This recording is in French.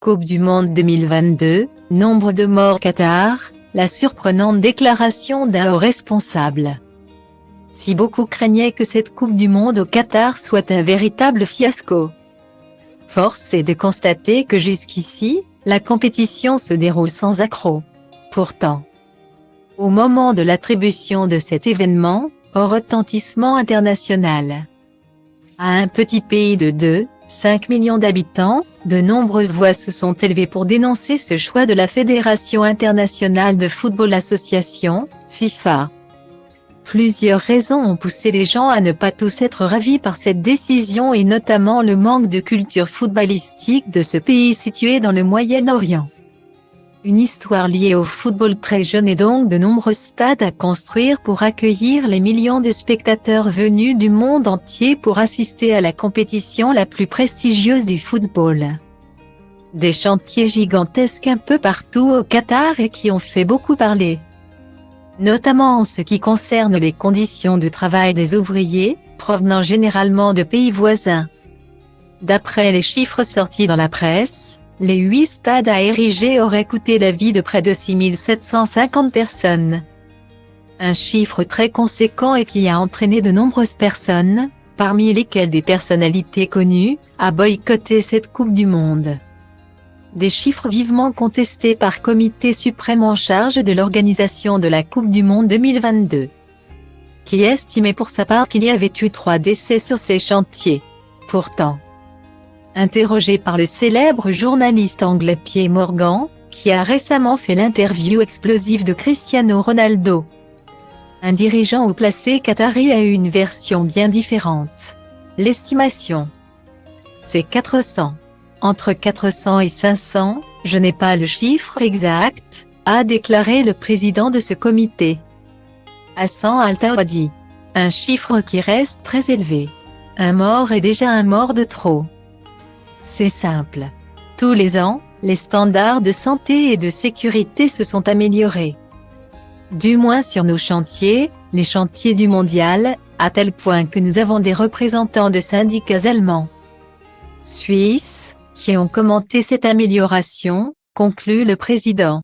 Coupe du Monde 2022, nombre de morts Qatar, la surprenante déclaration d'un haut responsable. Si beaucoup craignaient que cette Coupe du Monde au Qatar soit un véritable fiasco, force est de constater que jusqu'ici, la compétition se déroule sans accroc. Pourtant, au moment de l'attribution de cet événement, au retentissement international, à un petit pays de 2,5 millions d'habitants, de nombreuses voix se sont élevées pour dénoncer ce choix de la Fédération internationale de football association, FIFA. Plusieurs raisons ont poussé les gens à ne pas tous être ravis par cette décision et notamment le manque de culture footballistique de ce pays situé dans le Moyen-Orient. Une histoire liée au football très jeune et donc de nombreux stades à construire pour accueillir les millions de spectateurs venus du monde entier pour assister à la compétition la plus prestigieuse du football. Des chantiers gigantesques un peu partout au Qatar et qui ont fait beaucoup parler. Notamment en ce qui concerne les conditions de travail des ouvriers, provenant généralement de pays voisins. D'après les chiffres sortis dans la presse, les 8 stades à ériger auraient coûté la vie de près de 6 750 personnes. Un chiffre très conséquent et qui a entraîné de nombreuses personnes, parmi lesquelles des personnalités connues, à boycotter cette Coupe du Monde. Des chiffres vivement contestés par Comité suprême en charge de l'organisation de la Coupe du Monde 2022, qui estimait pour sa part qu'il y avait eu 3 décès sur ces chantiers. Pourtant, interrogé par le célèbre journaliste anglais Piers Morgan, qui a récemment fait l'interview explosive de Cristiano Ronaldo, un dirigeant haut placé qatari a eu une version bien différente. L'estimation, c'est 400. Entre 400 et 500, je n'ai pas le chiffre exact, a déclaré le président de ce comité, Hassan Al-Thawadi. Un chiffre qui reste très élevé. Un mort est déjà un mort de trop. C'est simple. Tous les ans, les standards de santé et de sécurité se sont améliorés. Du moins sur nos chantiers, les chantiers du mondial, à tel point que nous avons des représentants de syndicats allemands, suisses, qui ont commenté cette amélioration, conclut le président.